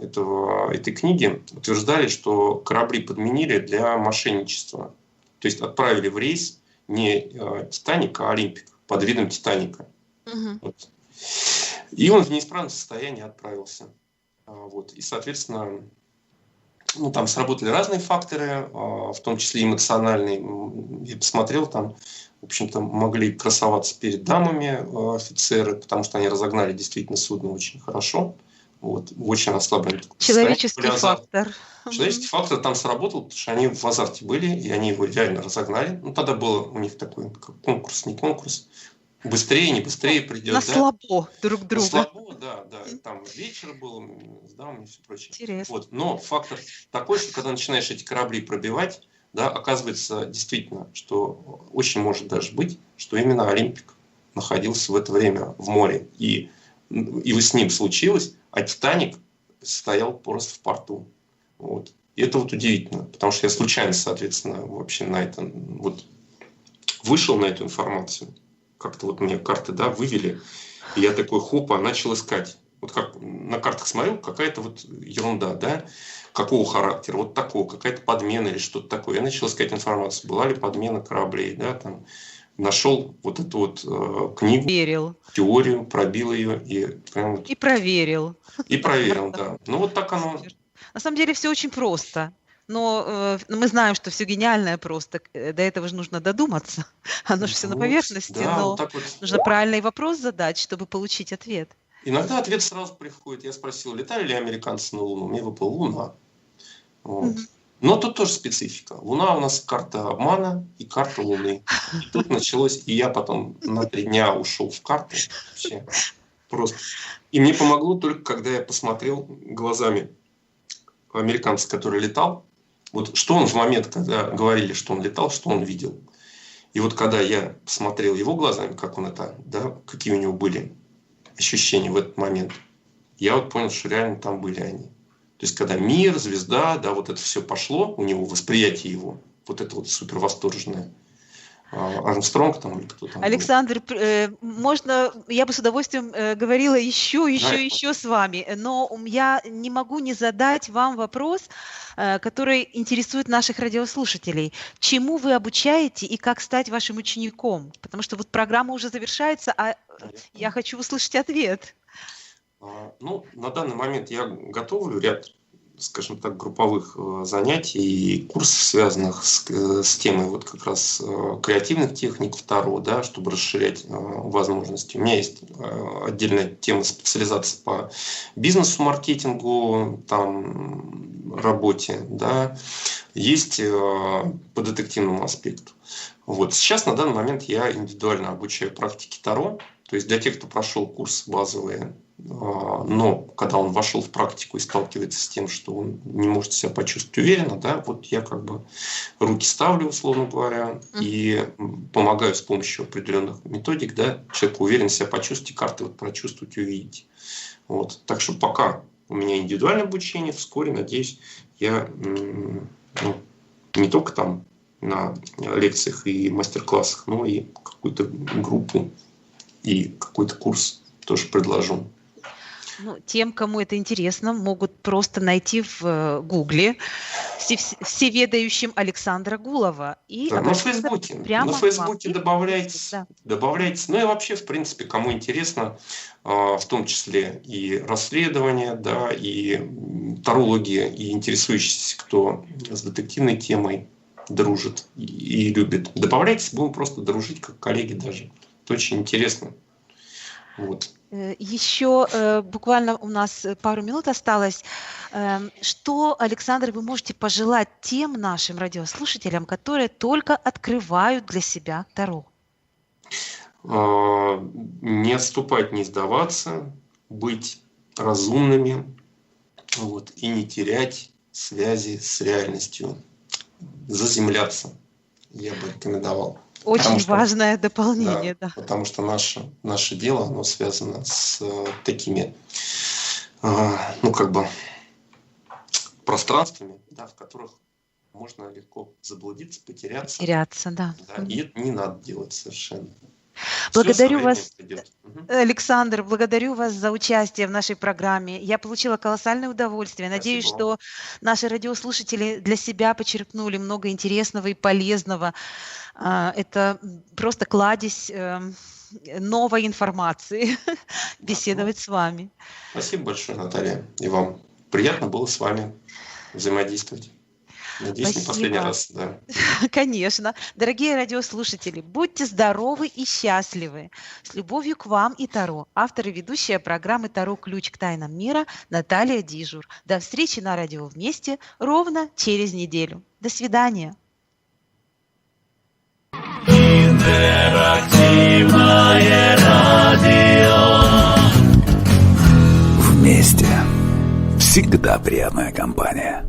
этой книги утверждали, что корабли подменили для мошенничества. То есть отправили в рейс не «Титаник», а «Олимпик» под видом «Титаника». Вот. И он в неисправном состоянии отправился. Вот. И, соответственно, там сработали разные факторы, в том числе эмоциональные. Я посмотрел, там, в общем-то, могли красоваться перед дамами офицеры, потому что они разогнали действительно судно очень хорошо. Вот, в очень расслабленном человеческий фактор. Человеческий фактор там сработал, потому что они в азарте были, и они его реально разогнали. Ну, тогда был у них такой конкурс, не конкурс. Быстрее, не быстрее придет. На слабо друг друга. На слабо, да. Там вечер был с дамами и все прочее. Интересно. Вот. Но фактор такой, что когда начинаешь эти корабли пробивать, да, оказывается действительно, что очень может даже быть, что именно «Олимпик» находился в это время в море. И с ним случилось, а «Титаник» стоял просто в порту. Вот. И это вот удивительно, потому что я случайно, соответственно, вообще вышел на эту информацию. Как-то вот мне карты, да, вывели, и я такой, начал искать. Вот как на картах смотрел, какая-то вот ерунда, да, какого характера, вот такого, какая-то подмена или что-то такое. Я начал искать информацию, была ли подмена кораблей, да, там, нашел вот эту вот книгу, теорию, пробил ее и прям вот... И проверил. И проверил, да. Ну вот так оно... На самом деле все очень просто. Но мы знаем, что все гениальное просто. До этого же нужно додуматься. Оно же все на поверхности, да, но нужно правильный вопрос задать, чтобы получить ответ. Иногда ответ сразу приходит. Я спросил, летали ли американцы на Луну? Мне выпала Луна. Вот. Но тут тоже специфика. Луна у нас карта обмана и карта Луны. И тут началось, и я потом на 3 дня ушел в карты. Вообще просто. И мне помогло только, когда я посмотрел глазами американца, который летал, вот что он в момент, когда говорили, что он летал, что он видел. И вот когда я посмотрел его глазами, как он это, да, какие у него были ощущения в этот момент, я вот понял, что реально там были они. То есть, когда мир, звезда, да, вот это все пошло, у него восприятие его, вот это вот супер восторженное. Армстронг там или кто там. Александр, можно, я бы с удовольствием говорила еще с вами, но я не могу не задать вам вопрос, который интересует наших радиослушателей. Чему вы обучаете и как стать вашим учеником? Потому что вот программа уже завершается, а я хочу услышать ответ. Ну, на данный момент я готовлю ряд, скажем так, групповых занятий и курсов, связанных с темой вот как раз креативных техник Таро, да, чтобы расширять возможности. У меня есть отдельная тема специализации по бизнесу, маркетингу, там, работе, да, есть по детективному аспекту. Вот. Сейчас на данный момент я индивидуально обучаю практике Таро, то есть для тех, кто прошел курсы базовые, но когда он вошел в практику и сталкивается с тем, что он не может себя почувствовать уверенно, да, вот я как бы руки ставлю, условно говоря, и помогаю с помощью определенных методик, да, человеку уверенно себя почувствовать, карты вот прочувствовать, увидеть. Вот. Так что пока у меня индивидуальное обучение, вскоре, надеюсь, я не только там на лекциях и мастер-классах, но и какую-то группу и какой-то курс тоже предложу. Ну, тем, кому это интересно, могут просто найти в Гугле всеведающим Александра Гулова. И да, на Фейсбуке. На Фейсбуке добавляйте. Ну и вообще, в принципе, кому интересно, в том числе и расследования, да, и тарология, и интересующиеся, кто с детективной темой дружит и любит. Добавляйтесь, будем просто дружить, как коллеги даже. Это очень интересно. Вот. Еще буквально у нас пару минут осталось. Что, Александр, вы можете пожелать тем нашим радиослушателям, которые только открывают для себя Таро? Не отступать, не сдаваться, быть разумными, вот, и не терять связи с реальностью, заземляться, я бы рекомендовал. Очень важное дополнение, да. Потому что наше дело, оно связано с такими, пространствами, да, в которых можно легко заблудиться, потеряться. Да. И это не надо делать совершенно. Благодарю вас, Александр, благодарю вас за участие в нашей программе. Я получила колоссальное удовольствие. Надеюсь, что наши радиослушатели для себя почерпнули много интересного и полезного. Это просто кладезь новой информации беседовать с вами. Спасибо большое, Наталья. И вам приятно было с вами взаимодействовать. Надеюсь, Спасибо. Не последний раз, да. Конечно. Дорогие радиослушатели, будьте здоровы и счастливы. С любовью к вам и Таро. Автор и ведущая программы «Таро. Ключ к тайнам мира» Наталья Дижур. До встречи на радио «Вместе» ровно через неделю. До свидания. Интерактивное радио. Вместе. Всегда приятная компания.